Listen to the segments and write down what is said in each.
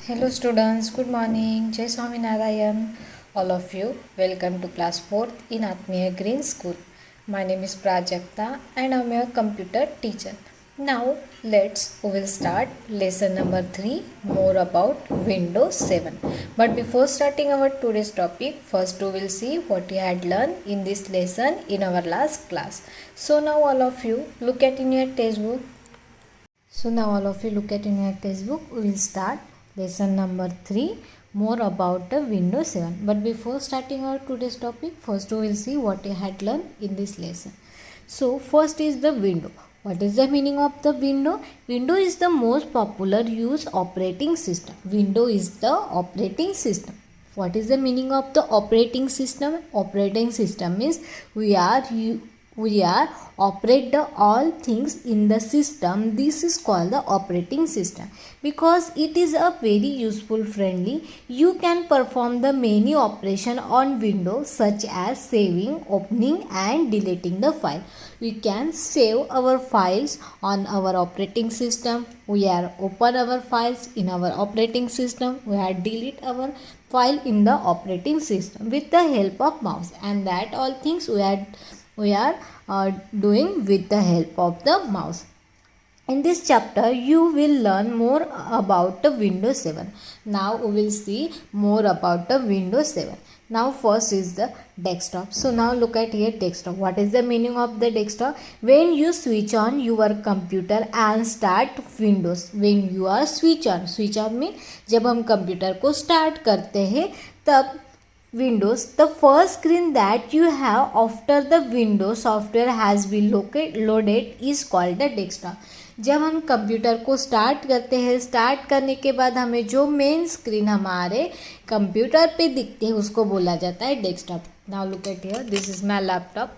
Hello students, good morning. Jai Swami Narayan. All of you, welcome to class 4th in Atmiya Green School. My name is Prajakta and I am your computer teacher. Now we will start lesson number 3, more about Windows 7. But before starting our today's topic, first we will see what you had learned in this lesson in our last class. So now all of you look at in your textbook. We will start lesson number 3, more about the Windows 7. But before starting our today's topic, first we will see what you had learned in this lesson. So first is the window. What is the meaning of the window? Window is the most popular used operating system. Window is the operating system. What is the meaning of the operating system? Operating system means we are operate the all things in the system. This is called the operating system because it is a very useful friendly. You can perform the many operation on Windows such as saving, opening and deleting the file. We can save our files on our operating system. We are open our files in our operating system. We are delete our file in the operating system with the help of mouse, and that all things we are doing with the help of the mouse. In this chapter, you will learn more about the Windows 7. Now we will see more about the Windows 7. Now first is the desktop. So now look at here desktop. What is the meaning of the desktop? When you switch on your computer and start Windows. When you are switch on mean जब हम computer को start करते हैं तब Windows, the first screen that you have after the Windows software has been loaded is called the desktop. जब हम computer को start करते हैं, स्टार्ट करने के बाद हमें जो मेन स्क्रीन हमारे कंप्यूटर पे दिखते हैं उसको बोला जाता है desktop. Now look at here, this is my laptop.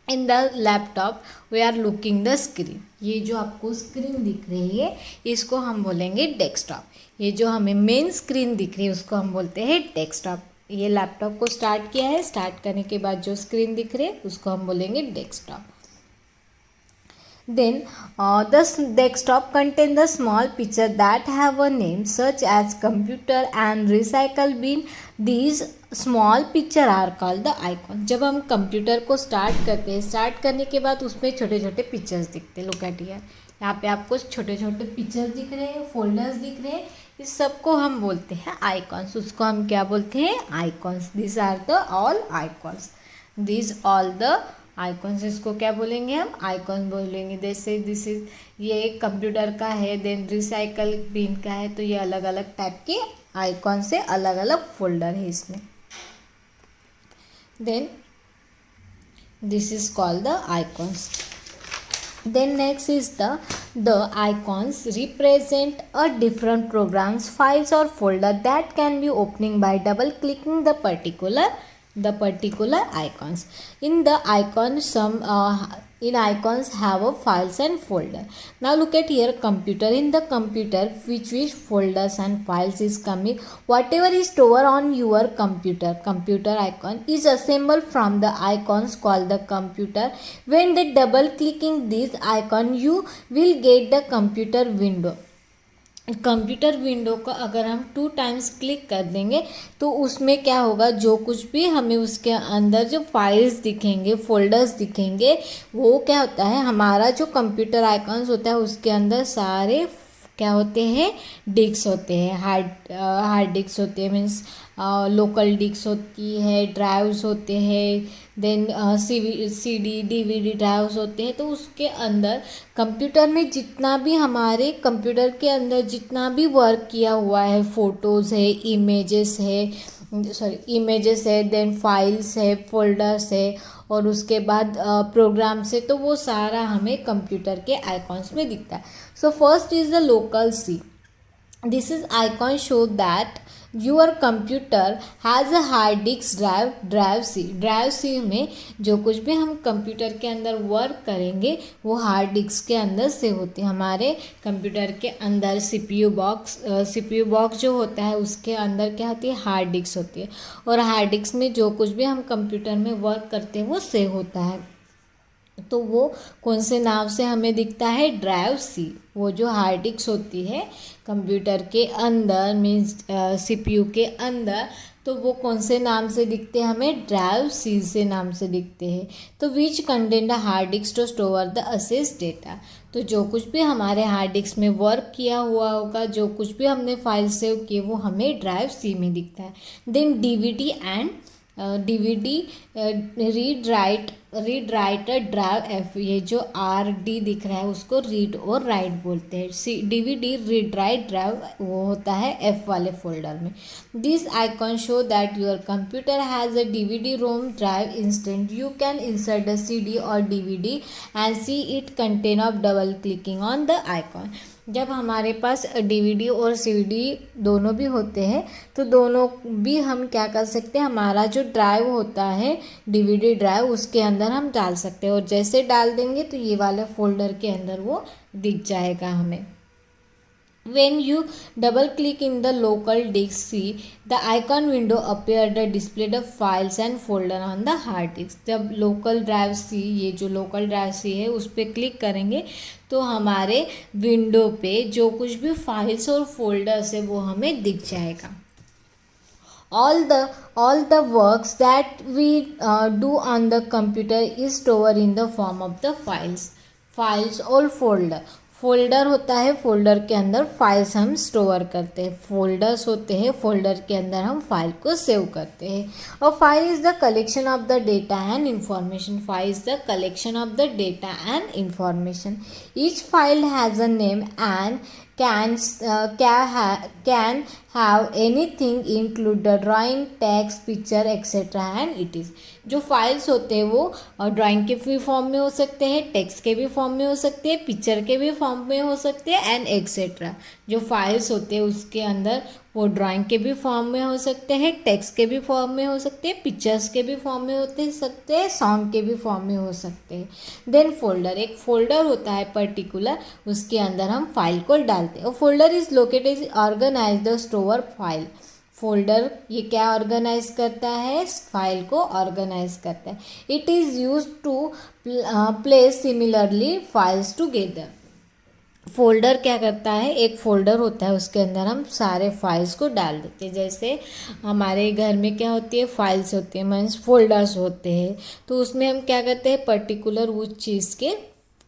In the laptop we are looking the screen. ये जो आपको स्क्रीन दिख रही है इसको हम बोलेंगे डेस्कटॉप. ये जो हमें मेन स्क्रीन दिख रही है उसको हम बोलते हैं डेस्कटॉप. ये लैपटॉप को स्टार्ट किया है, स्टार्ट करने के बाद जो स्क्रीन दिख रही है उसको हम बोलेंगे desktop. Then the desktop contain the small picture that have a name such as computer and recycle bin. These small picture are called the icon. जब हम कंप्यूटर को स्टार्ट करते हैं, स्टार्ट करने के बाद उसमें छोटे छोटे पिक्चर्स दिखते हैं. लुक एट हियर, यहाँ पे आपको छोटे छोटे पिक्चर्स दिख रहे हैं, फोल्डर्स दिख रहे हैं. इस सबको हम बोलते हैं आइकॉन्स. उसको हम क्या बोलते हैं? Icons. This are the all icons. This all the icons. इसको क्या बोलेंगे? हम आइकॉन बोलेंगे. जैसे दिस इज, ये कंप्यूटर का है, देन रिसाइकल बिन का है, तो ये अलग अलग टाइप के आइकॉन से अलग अलग फोल्डर है इसमें. Then this is called the icons. Then next is the icons represent a different programs, files or folder that can be opening by double clicking the particular icons. In the icon in icons have a files and folder. Now look at here computer. In the computer which folders and files is coming, whatever is stored on your computer icon is assembled from the icons called the computer. When the double clicking this icon you will get the computer window. Computer window को अगर हम 2 times click कर देंगे तो उसमें क्या होगा, जो कुछ भी हमें उसके अंदर जो फाइल्स दिखेंगे, फोल्डर्स दिखेंगे, वो क्या होता है, हमारा जो कंप्यूटर आइकॉन्स होता है उसके अंदर सारे क्या होते हैं, डिस्क होते हैं. हार्ड डिस्क होते हैं, मीन्स लोकल डिस्क होती है, ड्राइव्स होते हैं, देन CD DVD ड्राइव्स होते हैं. तो उसके अंदर कंप्यूटर में जितना भी हमारे कंप्यूटर के अंदर जितना भी वर्क किया हुआ है, फ़ोटोज़ है, इमेजेस है, देन फाइल्स है, फोल्डर्स है, और उसके बाद प्रोग्राम से, तो वो सारा हमें कंप्यूटर के आइकॉन्स में दिखता है. So first is the local C. This is icon show that your computer has a hard disk drive C में जो कुछ भी हम कंप्यूटर के अंदर वर्क करेंगे वो हार्ड डिस्क के अंदर से होते हैं. हमारे कंप्यूटर के अंदर CPU बॉक्स जो होता है उसके अंदर क्या होती है, हार्ड डिस्क होती है, और हार्ड डिस्क में जो कुछ भी हम कंप्यूटर में वर्क करते हैं वो सेव होता है. तो वो कौन से नाम से हमें दिखता है, ड्राइव सी। वो जो हार्ड डिस्क होती है कंप्यूटर के अंदर, मीन्स सीपीयू के अंदर, तो वो कौन से नाम से दिखते हैं हमें, ड्राइव सी से नाम से दिखते हैं। तो which contain the hard disk to store the access data. तो जो कुछ भी हमारे हार्ड डिस्क में वर्क किया हुआ होगा, जो कुछ भी हमने फाइल सेव किए, वो हमें ड्राइव सी में दिखता है। Then DVD and DVD read write drive F, ये जो आर डी दिख रहा है उसको रीड और राइट बोलते हैं। C DVD read write drive वो होता है एफ वाले फोल्डर में। This icon show that your computer has a DVD ROM drive instant. You can insert the CD or DVD and see it content of double clicking on the icon. जब हमारे पास DVD और CD दोनों भी होते हैं तो दोनों भी हम क्या कर सकते हैं, हमारा जो ड्राइव होता है डीवीडी ड्राइव उसके अंदर हम डाल सकते हैं, और जैसे डाल देंगे तो ये वाला फोल्डर के अंदर वो दिख जाएगा हमें। When you double click in the local disk C, the icon window appear the display the files and folder on the hard disk। जब local drive C, ये जो local drive C है उस पर क्लिक करेंगे तो हमारे विंडो पे जो कुछ भी फाइल्स और फोल्डर्स है वो हमें दिख जाएगा। all the works that we do on the computer is stored in the form of the files और फोल्डर होता है, फोल्डर के अंदर फाइल्स हम स्टोर करते हैं, फोल्डर्स होते हैं, फोल्डर के अंदर हम फाइल को सेव करते हैं। और file is the collection of the data and information. File is the collection of the data and information. Each file has a name and can have anything include the drawing, text, picture etc and it is। जो files होते हैं वो drawing के भी form में हो सकते हैं, टेक्स्ट के भी फॉर्म में हो सकते हैं, पिक्चर के भी फॉर्म में हो सकते हैं एंड एक्सेट्रा। जो फाइल्स होते हैं उसके अंदर वो ड्राइंग के भी फॉर्म में हो सकते हैं, टेक्स्ट के भी फॉर्म में हो सकते हैं, पिक्चर्स के भी फॉर्म में होते सकते हैं, सॉन्ग के भी फॉर्म में हो सकते हैं। देन फोल्डर, एक फोल्डर होता है पर्टिकुलर, उसके अंदर हम फाइल को डालते हैं। और folder is located organize the store file. Folder ये क्या ऑर्गेनाइज करता है, फाइल को ऑर्गेनाइज करता है। It is use to place similarly files together. Folder क्या करता है, एक फोल्डर होता है उसके अंदर हम सारे फाइल्स को डाल देते हैं। जैसे हमारे घर में क्या होती है, फाइल्स होती है, मीन्स फोल्डर्स होते हैं, तो उसमें हम क्या करते हैं, पर्टिकुलर उस चीज़ के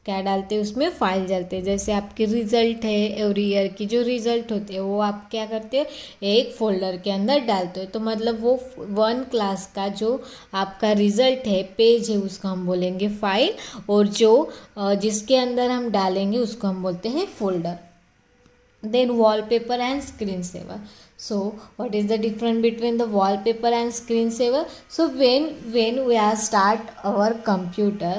क्या डालते हैं, उसमें फाइल डालते हैं। जैसे आपकी रिज़ल्ट है, एवरी ईयर की जो रिज़ल्ट होती है वो आप क्या करते हो, एक फ़ोल्डर के अंदर डालते हो। तो मतलब वो 1 क्लास का जो आपका रिज़ल्ट है, पेज है, उसको हम बोलेंगे फाइल, और जो जिसके अंदर हम डालेंगे उसको हम बोलते हैं folder. Then wallpaper and screen saver. So what is the difference between the wallpaper and screensaver? So when we are start our computer,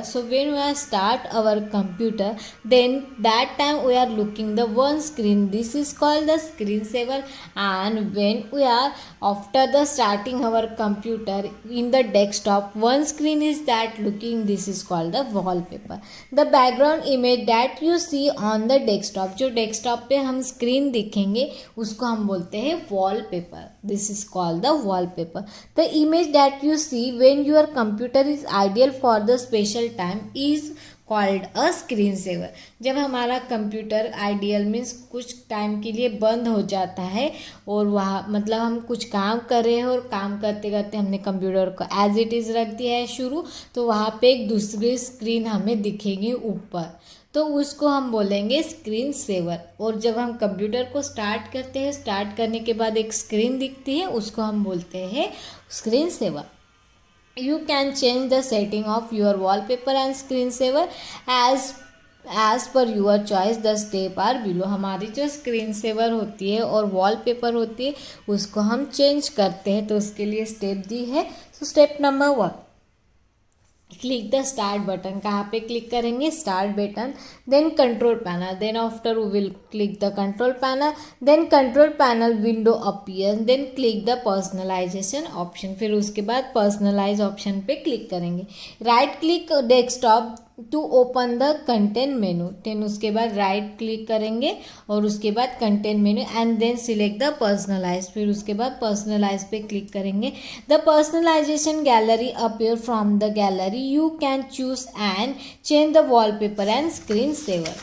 then that time we are looking the one screen, this is called the screensaver. And when we are after the starting our computer in the desktop, one screen is that looking, this is called the wallpaper. The background image that you see on the desktop, जो desktop पे हम screen दिखेंगे उसको हम बोलते हैं wallpaper. This is called the wallpaper. The image that you see when your computer is idle for the special time is called a screensaver. जब हमारा कंप्यूटर आइडियल मीन्स कुछ टाइम के लिए बंद हो जाता है और वहाँ मतलब हम कुछ काम कर रहे हैं और काम करते करते हमने कंप्यूटर को एज इट इज़ रख दिया है शुरू, तो वहाँ पे एक दूसरी स्क्रीन हमें दिखेगी ऊपर, तो उसको हम बोलेंगे स्क्रीन सेवर। और जब हम कंप्यूटर को स्टार्ट करते हैं, स्टार्ट करने के बाद एक स्क्रीन दिखती है, उसको हम बोलते हैं screen saver. You can change the setting of your wallpaper and screensaver as per your choice. The step are below. हमारी जो स्क्रीन सेवर होती है और वॉलपेपर होती है उसको हम चेंज करते हैं, तो उसके लिए स्टेप दी है। सो step number 1, click the start button. कहाँ पे क्लिक करेंगे, start button. Then control panel, then after we will click the control panel, then control panel window appear, then click the personalization option. फिर उसके बाद personalize option पे click करेंगे। Right click desktop to open the content menu, then उसके बाद right click करेंगे और उसके बाद content menu and then select the personalise, फिर उसके बाद पर्सनलाइज पे क्लिक करेंगे. The personalization gallery appear from the gallery, you can choose and change the wallpaper and screen saver.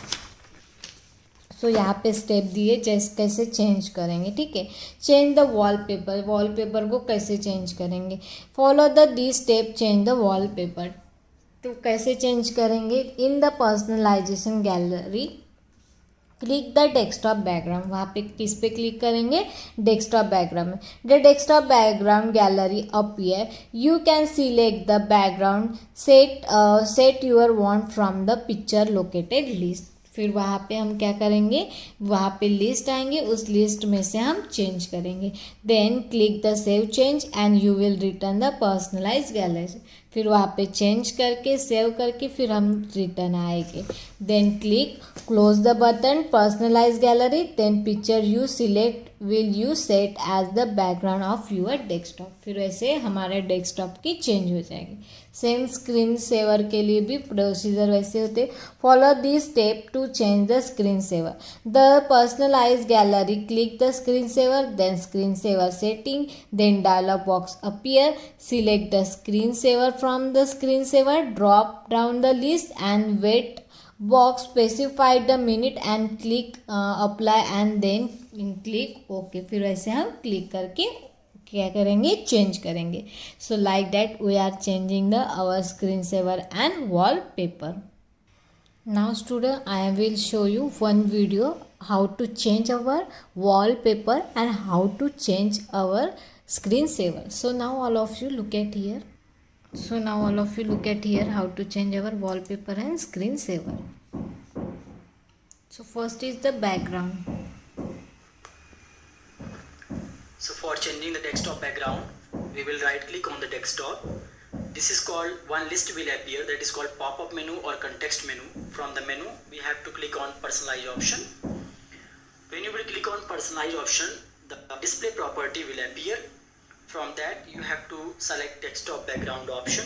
So यहाँ पे स्टेप दिए जैसे कैसे चेंज करेंगे. ठीक है, चेंज द वॉलपेपर, वॉलपेपर को कैसे चेंज करेंगे. Follow the D step change the wallpaper. तो कैसे चेंज करेंगे. In the personalization gallery click the desktop background, वहाँ पे किस पे क्लिक करेंगे, डेस्कटॉप बैकग्राउंड में. The desktop background gallery appear, you can select the background, set your want from the picture located list. फिर वहाँ पे हम क्या करेंगे, वहाँ पे लिस्ट आएंगे, उस लिस्ट में से हम चेंज करेंगे. Then click the save change and you will return the personalize gallery. फिर वहाँ पे चेंज करके सेव करके फिर हम रिटर्न आएंगे. Then click close the button personalize gallery, then picture you select will you set as the background of your desktop. फिर वैसे हमारे डेस्कटॉप की चेंज हो जाएगी. सेम स्क्रीन सेवर के लिए भी प्रोसीजर वैसे होते. Follow this step to change the screen saver. The personalize gallery, click the screen saver, then screen saver setting, then dialog box appear, select the screen saver from the screensaver, drop down the list and wait box, specify the minute and click apply and then click OK. फिर वैसे हम click करके क्या करेंगे, change करेंगे. So like that we are changing the our screen saver and wallpaper. Now student, I will show you one video how to change our wallpaper and how to change our screensaver. So now all of you look at here. So now all of you look at here how to change our wallpaper and screensaver. So first is the background. So for changing the desktop background, we will right click on the desktop. This is called one list will appear, that is called pop-up menu or context menu. From the menu, we have to click on personalize option. When you will click on personalize option, the display property will appear. From that, you have to select desktop background option.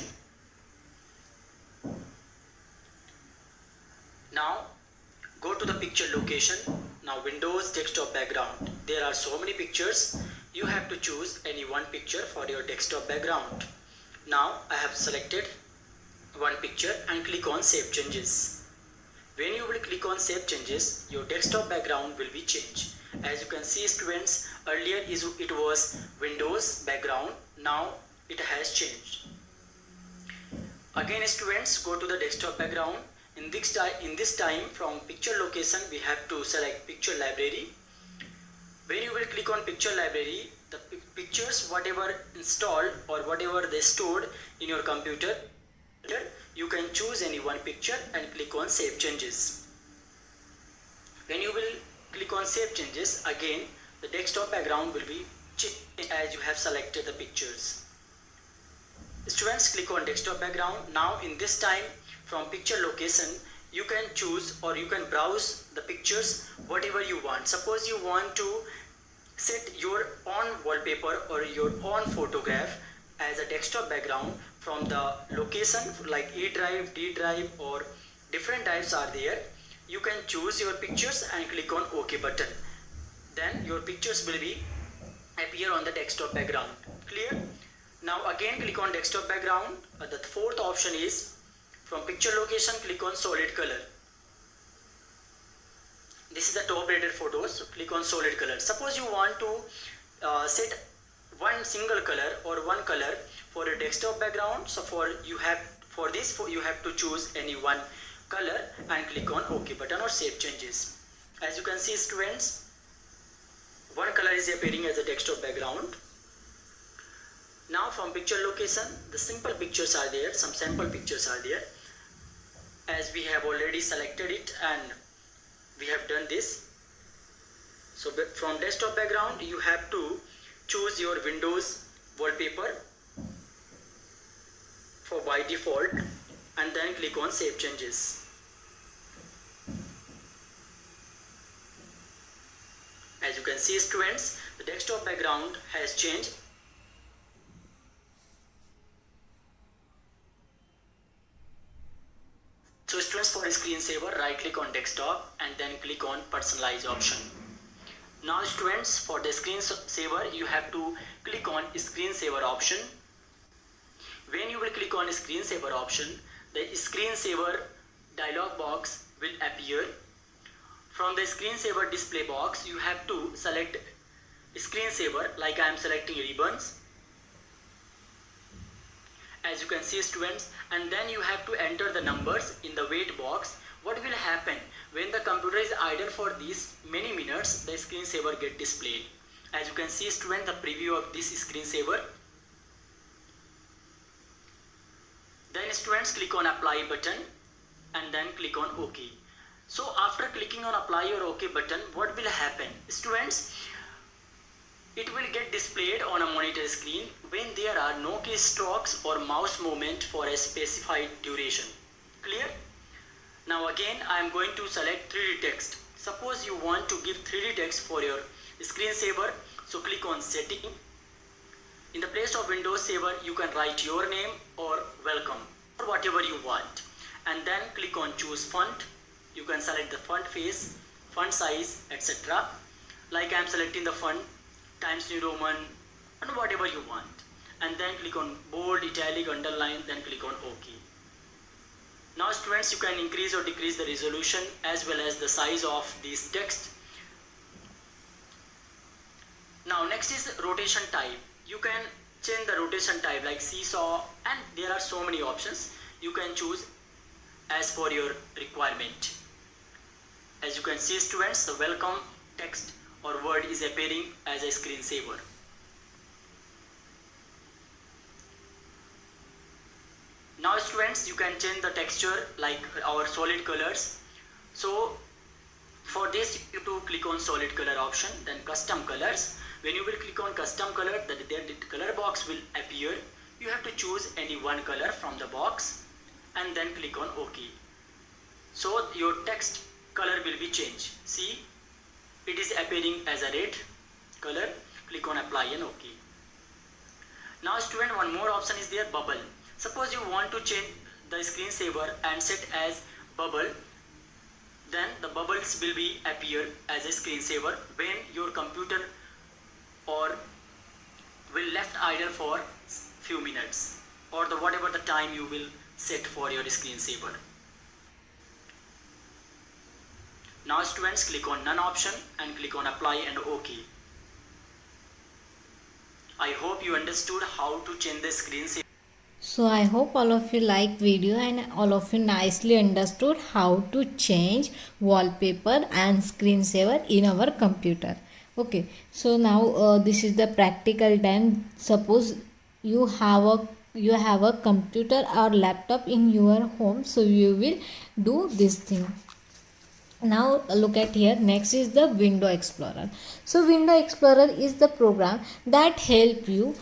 Now, go to the picture location. Now, Windows desktop background. There are so many pictures. You have to choose any one picture for your desktop background. Now, I have selected one picture and click on Save Changes. When you will click on Save Changes, your desktop background will be changed. As you can see students, earlier it was Windows background, now it has changed. Again students, go to the desktop background. In this time from picture location we have to select picture library. When you will click on picture library, the pictures whatever installed or whatever they stored in your computer, you can choose any one picture and click on Save Changes. When you will click on Save Changes, again the desktop background will be changed as you have selected the pictures. Students, click on desktop background. Now in this time from picture location, you can choose or you can browse the pictures whatever you want. Suppose you want to set your own wallpaper or your own photograph as a desktop background from the location like E drive, D drive or different drives are there. You can choose your pictures and click on OK button. Then your pictures will be appear on the desktop background. Clear? Now again click on desktop background. The fourth option is from picture location, click on solid color. This is the top rated photos, so click on solid color. Suppose you want to set one single color or one color for a desktop background. So you have to choose any one color and click on OK button or Save Changes. As you can see students, one color is appearing as a desktop background. Now from picture location, the simple pictures are there, some sample pictures are there. As we have already selected it and we have done this. So from desktop background, you have to choose your Windows wallpaper for by default and then click on Save Changes. As you can see students, the desktop background has changed. screensaver, right click on desktop and then click on personalize option. Now students, for the screensaver you have to click on screensaver option. When you will click on screensaver option, the screensaver dialog box will appear. From the screensaver display box you have to select screensaver, like I am selecting ribbons, as you can see students, and then you have to enter the numbers in the wait box. What will happen when the computer is idle for these many minutes, the screensaver get displayed. As you can see student, the preview of this screensaver. Then students, click on apply button and then click on OK. So after clicking on apply or OK button, what will happen students? It will get displayed on a monitor screen when there are no keystrokes or mouse movement for a specified duration. Clear? Now again I am going to select 3D text. Suppose you want to give 3D text for your screensaver, so click on setting. In the place of Windows Saver you can write your name or welcome or whatever you want, and then click on choose font. You can select the font face, font size, etc. Like I am selecting the font Times New Roman and whatever you want, and then click on bold, italic, underline, then click on OK. Now students, you can increase or decrease the resolution as well as the size of this text. Now next is rotation type. You can change the rotation type like seesaw, and there are so many options. You can choose as per your requirement. As you can see students, the welcome text or word is appearing as a screensaver. Now students, you can change the texture like our solid colors. So for this you have to click on solid color option, then custom colors. When you will click on custom color, the color box will appear. You have to choose any one color from the box and then click on OK. So your text color will be changed. See, it is appearing as a red color. Click on apply and OK. Now student, one more option is there, bubble. Suppose you want to change the screensaver and set as bubble, then the bubbles will be appear as a screensaver when your computer or will left idle for few minutes or the whatever the time you will set for your screensaver. Now students, click on none option and click on apply and OK. I hope you understood how to change the screensaver. So I hope all of you like video and all of you nicely understood how to change wallpaper and screensaver in our computer. Okay, so now this is the practical time. Suppose you have a computer or laptop in your home, so you will do this thing. Now look at here. Next is the Window Explorer. So Window Explorer is the program that help you.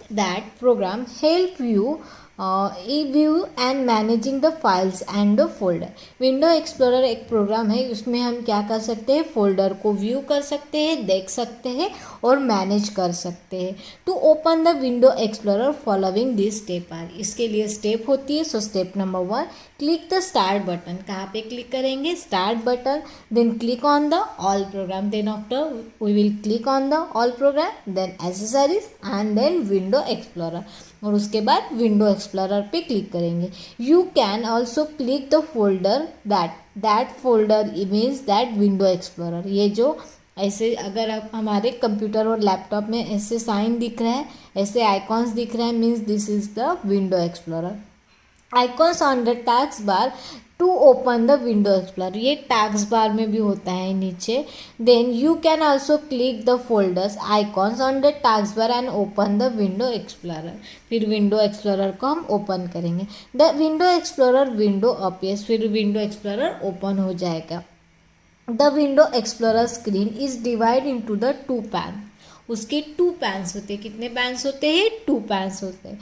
That program help you view and managing the files and the folder. Window explorer एक programme है, उसमें हम क्या कर सकते हैं, folder को view कर सकते हैं, देख सकते हैं और मैनेज कर सकते हैं. To open the window explorer following this step are. इसके लिए स्टेप होती है. सो step number 1, click the start button. कहाँ पे क्लिक करेंगे, start button. Then click on the all program. Then after we will click on the all program, then accessories and then window explorer. और उसके बाद window explorer पे click करेंगे. You can also click the folder that folder means that window explorer. ये जो ऐसे अगर आप हमारे कंप्यूटर और लैपटॉप में ऐसे साइन दिख रहा है, ऐसे आइकॉन्स दिख रहा है, means this is the window explorer. Icons on the task bar to open the window explorer. ये टास्क बार में भी होता है नीचे. Then you can also click the folders icons on the task bar and open the window explorer. फिर window explorer को हम open करेंगे. The window explorer window appears. फिर विंडो एक्सप्लोरर ओपन हो जाएगा. The window explorer screen is divide into the 2 pan. उसके 2 panes होते हैं। कितने पैन्स होते हैं? 2 पैन्स होते हैं।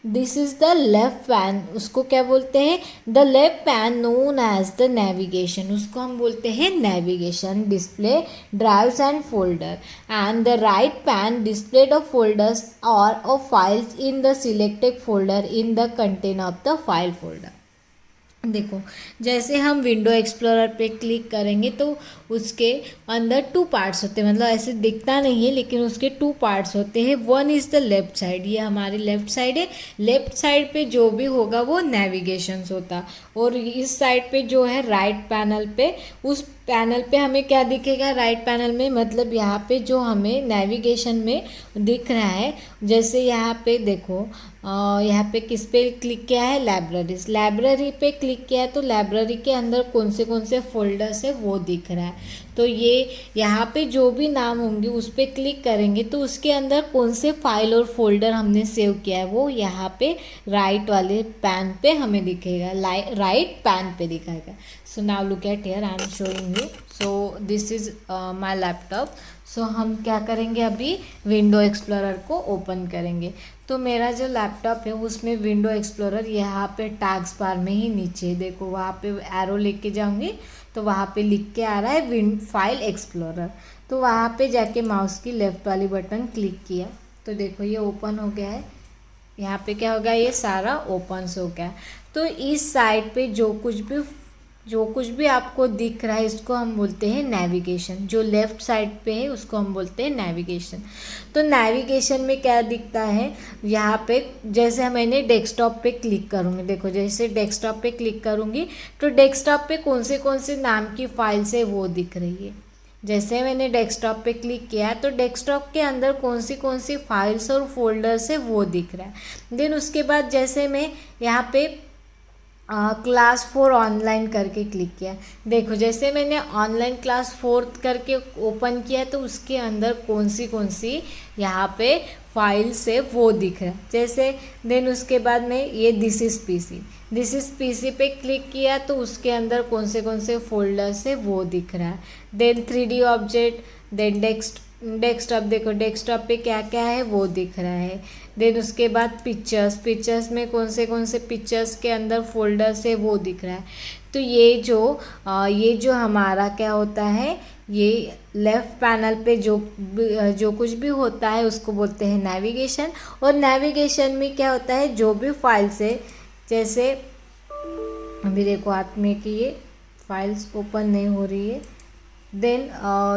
This is the left pane, उसको क्या बोलते हैं? The left pane known as the navigation, उसको हम बोलते हैं navigation, display drives and folder. And the right pane display the folders or of files in the selected folder in the content of the file folder. देखो, जैसे हम window explorer पे click करेंगे तो उसके अंदर 2 पार्ट्स होते हैं, मतलब ऐसे दिखता नहीं है लेकिन उसके 2 पार्ट्स होते हैं। One is the left side, ये हमारी लेफ्ट साइड है। लेफ्ट साइड पे जो भी होगा वो नेविगेशंस होता, और इस साइड पे जो है राइट पैनल पे, उस पैनल पे हमें क्या दिखेगा? राइट पैनल में मतलब यहाँ पे जो हमें नेविगेशन में दिख रहा है, जैसे यहाँ पे देखो, यहाँ पे किस पे क्लिक किया है? लाइब्रेरीज। लाइब्रेरी पे क्लिक किया है तो लाइब्रेरी के अंदर कौन से फोल्डर्स है वो दिख रहा है। तो ये यहाँ पे जो भी नाम होंगे उस पर क्लिक करेंगे तो उसके अंदर कौन से फाइल और फोल्डर हमने सेव किया है वो यहाँ पे राइट वाले पैन पे हमें दिखेगा, राइट पैन पे दिखाएगा। So now look at here, I am showing you. So this is my laptop. So हम क्या करेंगे? अभी विंडो एक्सप्लोरर को ओपन करेंगे। तो मेरा जो लैपटॉप है उसमें विंडो एक्सप्लोरर यहाँ पे टास्क बार में ही नीचे देखो, वहाँ पे एरो लेके जाऊँगी तो वहाँ पे लिख के आ रहा है फाइल एक्सप्लोरर। तो वहाँ पे जाके माउस की लेफ़्ट वाली बटन क्लिक किया तो देखो ये ओपन हो गया है। यहाँ पे क्या हो गया? ये सारा ओपन हो गया। तो इस साइड पे जो कुछ भी आपको दिख रहा है इसको हम बोलते हैं नेविगेशन। जो लेफ़्ट साइड पे है उसको हम बोलते हैं नेविगेशन। तो नेविगेशन में क्या दिखता है? यहाँ पे जैसे मैंने डेस्कटॉप पे क्लिक करूँगी, देखो जैसे डेस्कटॉप पे क्लिक करूँगी तो डेस्कटॉप पे कौन से नाम की फाइल्स है वो दिख रही है। जैसे मैंने डेस्कटॉप पे क्लिक किया तो डेस्कटॉप के अंदर कौन सी फाइल्स और फोल्डर्स है वो दिख रहा है। देन उसके बाद जैसे मैं यहाँ पे क्लास 4 ऑनलाइन करके क्लिक किया, देखो जैसे मैंने ऑनलाइन क्लास 4 करके ओपन किया तो उसके अंदर कौन सी यहाँ पे फाइल्स है वो दिख रहा है। जैसे देन उसके बाद में ये दिस इज़ पीसी पे क्लिक किया तो उसके अंदर कौन से फोल्डर्स है वो दिख रहा है। Then 3D object, then desktop, देखो डेस्कटॉप पे क्या क्या है वो दिख रहा है। देन उसके बाद पिक्चर्स में कौन से पिक्चर्स के अंदर फोल्डर्स है वो दिख रहा है। तो ये जो हमारा क्या होता है, ये लेफ़्ट पैनल पे जो कुछ भी होता है उसको बोलते हैं नेविगेशन। और नेविगेशन में क्या होता है? जो भी फाइल्स है, जैसे अभी देखो हाथ में कि ये फाइल्स ओपन नहीं हो रही है। देन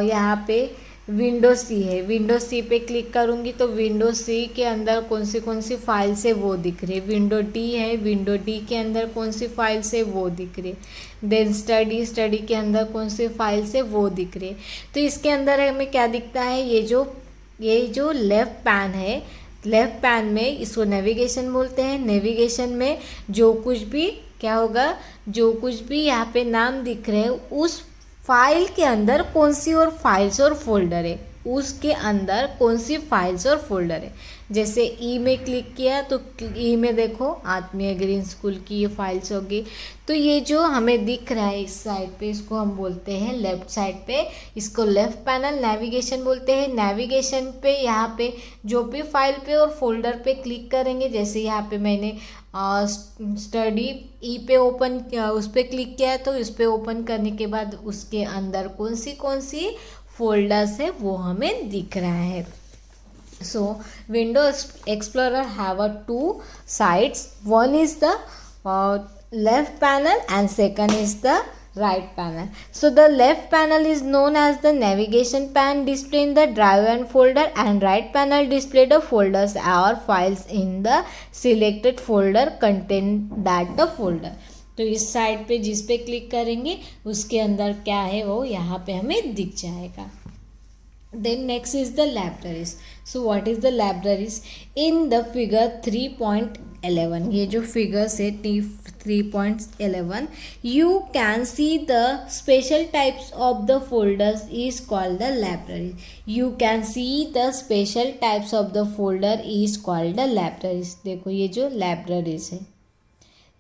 यहाँ पे विंडो सी है, विंडो सी पे क्लिक करूँगी तो विंडो सी के अंदर कौन सी फाइल्स है वो दिख रही है। विंडो डी है, विंडो डी के अंदर कौन सी फाइल्स है वो दिख रही है। देन स्टडी के अंदर कौन सी फाइल्स है वो दिख रही है। तो इसके अंदर हमें क्या दिखता है? ये जो लेफ़्ट पैन है, लेफ़्ट पैन में इसको नेविगेशन बोलते हैं। नेविगेशन में जो कुछ भी क्या होगा, जो कुछ भी यहाँ पे नाम दिख रहे हैं उस फाइल के अंदर कौन सी और फाइल्स और फोल्डर है, उसके अंदर कौन सी फाइल्स और फोल्डर है। जैसे ई में क्लिक किया तो ई में देखो आत्मीय ग्रीन स्कूल की ये फाइल्स होगी। तो ये जो हमें दिख रहा है इस साइड पे इसको हम बोलते हैं लेफ़्ट साइड पे, इसको लेफ़्ट पैनल नेविगेशन बोलते हैं। नेविगेशन पे यहाँ पे जो भी फाइल पे और फोल्डर पे क्लिक करेंगे, जैसे यहाँ पे मैंने स्टडी ई पे ओपन उस पर क्लिक किया है तो इस पर ओपन करने के बाद उसके अंदर कौन सी फोल्डर्स है वो हमें दिख रहा है। So Windows Explorer have a 2 sides. One is the left panel and second is the right panel. So the left panel is known as the navigation pan, displaying the drive and folder, and right panel display the folders or files in the selected folder contain that the folder. तो इस side पे जिस पे click करेंगे उसके अंदर क्या है वो यहाँ पे हमें दिख जाएगा। Then next is the libraries. So what is the libraries? In the figure 3.11, ये जो figures है 3.11, you can see the special types of the folders is called the libraries. You can see the special types of the folder is called the libraries. देखो ये जो libraries है,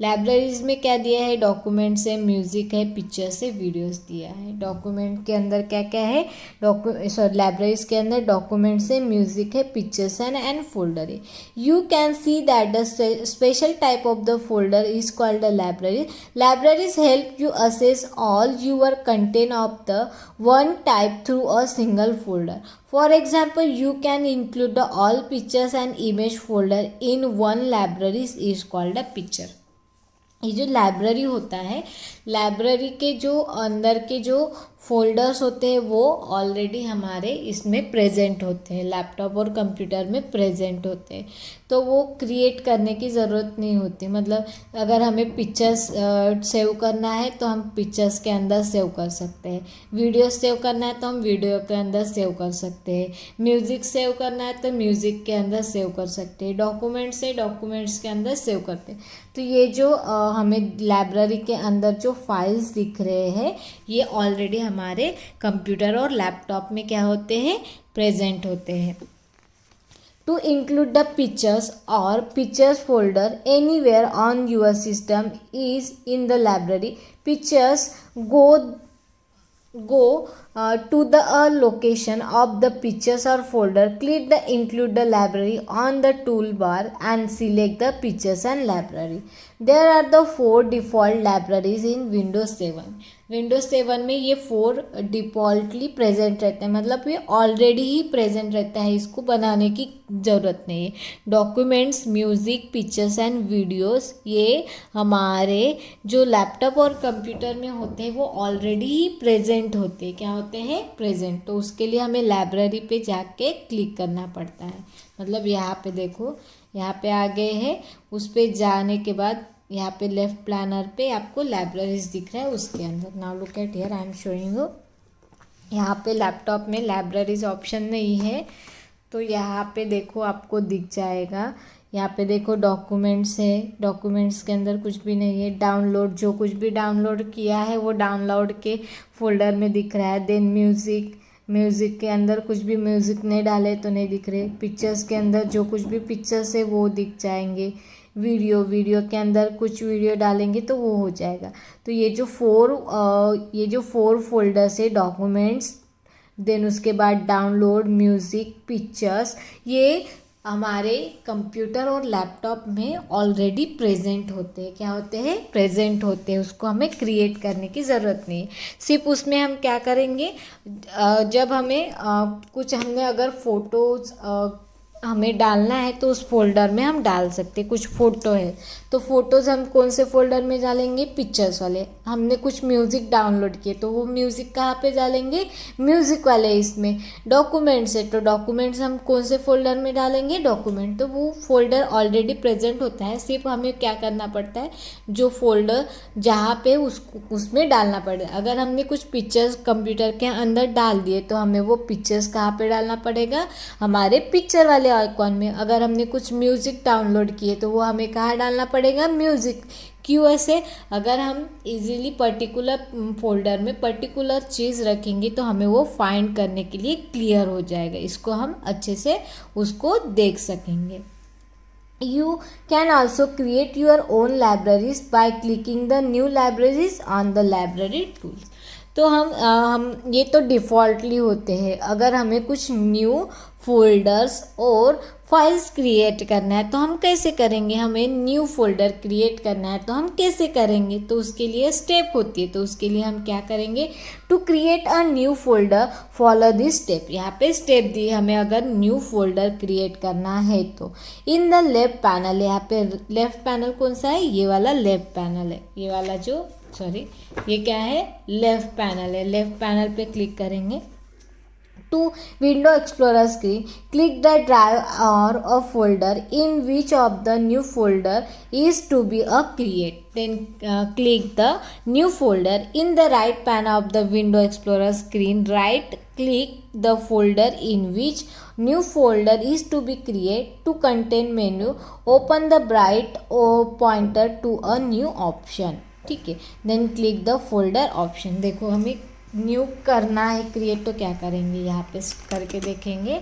libraries में क्या दिया है, डॉक्यूमेंट्स है, म्यूजिक है, पिक्चर्स है, वीडियोस दिया है। डॉक्यूमेंट के अंदर क्या क्या है, लाइब्रेरीज के अंदर डॉक्यूमेंट्स है, म्यूजिक है, पिक्चर्स है एंड फोल्डर है। You can see that the special type of the folder is called the library. Libraries help you access all your content of the one type through a single folder. For example, you can include the all pictures and image folder in one library is called a picture. ये जो library होता है, library के जो अंदर के जो folders होते हैं वो ऑलरेडी हमारे इसमें प्रेजेंट होते हैं, लैपटॉप और कंप्यूटर में प्रेजेंट होते हैं, तो वो क्रिएट करने की ज़रूरत नहीं होती। मतलब अगर हमें पिक्चर्स सेव करना है तो हम पिक्चर्स के अंदर सेव कर सकते हैं, वीडियो सेव करना है तो हम वीडियो के अंदर सेव कर सकते हैं, म्यूज़िक सेव करना है तो म्यूज़िक के अंदर सेव कर सकते हैं, डॉक्यूमेंट्स है डॉक्यूमेंट्स के अंदर सेव करते हैं। तो ये जो हमें लाइब्रेरी के अंदर जो फाइल्स दिख रहे हैं ये ऑलरेडी हमारे कंप्यूटर और लैपटॉप में क्या होते हैं, प्रेजेंट होते हैं। To include the pictures or pictures folder anywhere on your system is in the library. Pictures go to the location of the pictures or folder. Click the include the library on the toolbar and select the pictures and library. There are the 4 default libraries in Windows 7. Windows 7 में ये 4 डिफ़ॉल्टली present रहते हैं, मतलब ये already ही present रहता है, इसको बनाने की ज़रूरत नहीं है। Documents, music, pictures and videos ये हमारे जो लैपटॉप और कंप्यूटर में होते हैं वो ऑलरेडी ही प्रेजेंट होते हैं। क्या होते हैं, प्रेजेंट। तो उसके लिए हमें लाइब्रेरी पे जाके क्लिक करना पड़ता है। मतलब यहाँ पे देखो, यहाँ पे आ गए हैं, उस पर जाने के बाद यहाँ पे लेफ्ट प्लानर पे आपको लाइब्रेरीज दिख रहा है, उसके अंदर now look at here I am showing you. यहाँ पे लैपटॉप में लाइब्रेरीज ऑप्शन नहीं है, तो यहाँ पे देखो आपको दिख जाएगा। यहाँ पे देखो डॉक्यूमेंट्स है, डॉक्यूमेंट्स के अंदर कुछ भी नहीं है। डाउनलोड, जो कुछ भी डाउनलोड किया है वो डाउनलोड के फोल्डर में दिख रहा है। देन म्यूज़िक, म्यूज़िक के अंदर कुछ भी म्यूज़िक नहीं डाले तो नहीं दिख रहे। पिक्चर्स के अंदर जो कुछ भी पिक्चर्स है वो दिख जाएंगे। वीडियो, वीडियो के अंदर कुछ वीडियो डालेंगे तो वो हो जाएगा। तो ये जो 4 फोल्डर्स है, डॉक्यूमेंट्स, देन उसके बाद डाउनलोड, म्यूज़िक, पिक्चर्स, ये हमारे कंप्यूटर और लैपटॉप में ऑलरेडी प्रेजेंट होते हैं। क्या होते हैं, प्रेजेंट होते हैं, उसको हमें क्रिएट करने की ज़रूरत नहीं है। सिर्फ उसमें हम क्या करेंगे, जब हमें कुछ हमने अगर फ़ोटोज़ हमें डालना है तो उस फोल्डर में हम डाल सकते हैं। कुछ फ़ोटो है तो फ़ोटोज़ हम कौन से फोल्डर में डालेंगे, पिक्चर्स वाले। हमने कुछ म्यूज़िक डाउनलोड किए तो वो म्यूज़िक कहाँ पे डालेंगे, म्यूज़िक वाले इसमें। डॉक्यूमेंट्स है तो डॉक्यूमेंट्स हम कौन से फोल्डर में डालेंगे, डॉक्यूमेंट। तो वो फोल्डर ऑलरेडी प्रेजेंट होता है, सिर्फ हमें क्या करना पड़ता है, जो फोल्डर जहाँ पे उसमें डालना पड़ेगा। अगर हमने कुछ पिक्चर्स कंप्यूटर के अंदर डाल दिए तो हमें वो पिक्चर्स कहाँ पे डालना पड़ेगा, हमारे पिक्चर वाले आइकॉन में। अगर हमने कुछ म्यूज़िक डाउनलोड किए तो वो हमें कहाँ डालना पड़ेगा, म्यूज़िक। क्यों ऐसे, अगर हम इजीली पर्टिकुलर फोल्डर में पर्टिकुलर चीज़ रखेंगे तो हमें वो फाइंड करने के लिए क्लियर हो जाएगा, इसको हम अच्छे से उसको देख सकेंगे। You can also create your own libraries by clicking the new libraries on the library tools. तो हम ये तो डिफ़ॉल्टली होते हैं। अगर हमें कुछ न्यू फोल्डर्स और फाइल्स क्रिएट करना है तो हम कैसे करेंगे, हमें न्यू फोल्डर क्रिएट करना है तो हम कैसे करेंगे, तो उसके लिए स्टेप होती है। तो उसके लिए हम क्या करेंगे, to create a new folder follow this step. यहाँ पे स्टेप दी हमें अगर न्यू फोल्डर क्रिएट करना है तो। इन द लेफ्ट पैनल, यहाँ पे लेफ्ट पैनल कौन सा है, ये वाला लेफ्ट पैनल है, ये वाला जो ये क्या है, लेफ्ट पैनल है। लेफ्ट पैनल पे क्लिक करेंगे। To window explorer screen, click the drive or a folder in which of the new folder is to be a create. Then click the new folder in the right panel of the window explorer screen. Right click the folder in which new folder is to be create. To content menu, open the bright pointer to a new option. ठीक है, then click the folder option. देखो हमें new करना है create, तो क्या करेंगे, यहाँ पे करके देखेंगे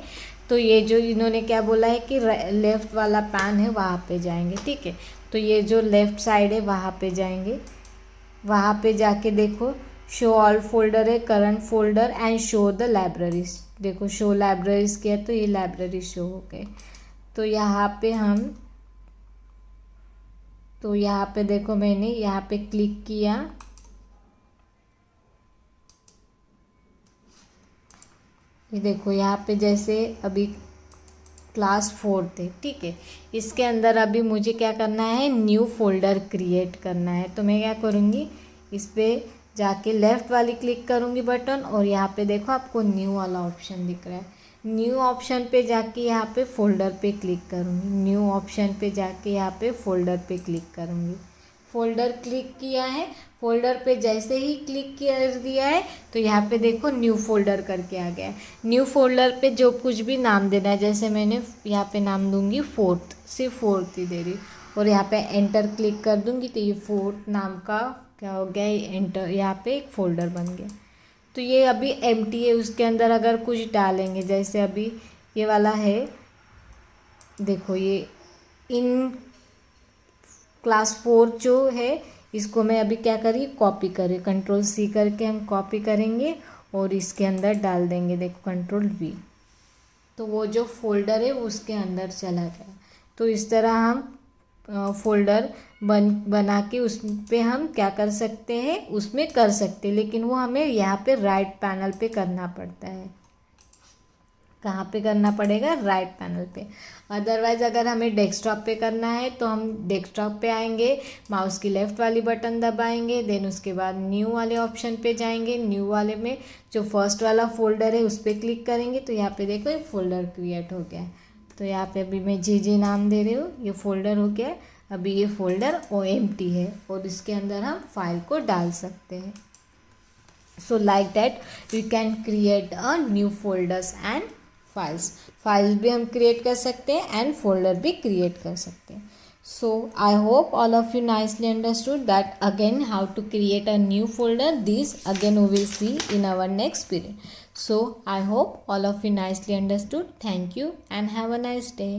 तो ये जो इन्होंने क्या बोला है कि लेफ़्ट वाला पैन है वहाँ पे जाएंगे। ठीक है, तो तो ये जो लेफ़्ट साइड है वहाँ पे जाएंगे, वहाँ पे जाके देखो शो ऑल फोल्डर है, current folder and show the libraries. देखो शो लाइब्रेरीज किया तो ये लाइब्रेरी शो हो गए। तो यहाँ पे देखो मैंने यहाँ पे क्लिक किया, ये देखो यहाँ पे जैसे अभी क्लास 4 थे, ठीक है। इसके अंदर अभी मुझे क्या करना है, न्यू फोल्डर क्रिएट करना है। तो मैं क्या करूँगी, इस पर जाके लेफ़्ट वाली क्लिक करूँगी बटन, और यहाँ पे देखो आपको न्यू वाला ऑप्शन दिख रहा है। न्यू ऑप्शन पे जाके यहाँ पे फोल्डर पे क्लिक करूँगी, न्यू ऑप्शन पे जाके यहाँ पे फोल्डर पे क्लिक करूँगी। फोल्डर क्लिक किया है, फोल्डर पे जैसे ही क्लिक कर दिया है तो यहाँ पे देखो न्यू फोल्डर करके आ गया है। न्यू फोल्डर पे जो कुछ भी नाम देना है, जैसे मैंने यहाँ पे नाम दूंगी 4th, सिर्फ 4th ही दे रही, और यहाँ पे एंटर क्लिक कर दूंगी तो ये 4th नाम का क्या हो गया, एंटर, यहाँ पे एक फ़ोल्डर बन गया। तो ये अभी एम्प्टी है, उसके अंदर अगर कुछ डालेंगे, जैसे अभी ये वाला है, देखो ये इन क्लास 4 जो है, इसको मैं अभी क्या करी, कॉपी करें, Ctrl+C करके हम कॉपी करेंगे और इसके अंदर डाल देंगे, देखो Ctrl+V, तो वो जो फोल्डर है उसके अंदर चला गया। तो इस तरह हम फोल्डर बना के उस पे हम क्या कर सकते हैं, उसमें कर सकते हैं, लेकिन वो हमें यहाँ पे राइट पैनल पे करना पड़ता है। कहाँ पे करना पड़ेगा, राइट पैनल पे। अदरवाइज़ अगर हमें डेस्कटॉप पे करना है तो हम डेस्कटॉप पे आएंगे, माउस की लेफ़्ट वाली बटन दबाएंगे, देन उसके बाद न्यू वाले ऑप्शन पे जाएंगे, न्यू वाले में जो फर्स्ट वाला फोल्डर है उस पर क्लिक करेंगे तो यहाँ पे देखो एक फ़ोल्डर क्रिएट हो गया है। तो यहाँ पे अभी मैं जी नाम दे रही हूँ, ये फ़ोल्डर हो गया। अभी ये फ़ोल्डर एम्प्टी है और इसके अंदर हम फाइल को डाल सकते हैं। So like that we can create a new folders and files भी हम क्रिएट कर सकते हैं एंड फोल्डर भी क्रिएट कर सकते हैं। So I hope all of you nicely understood that again how to create a new folder. This again we will see in our next period. So I hope all of you nicely understood. Thank you and have a nice day.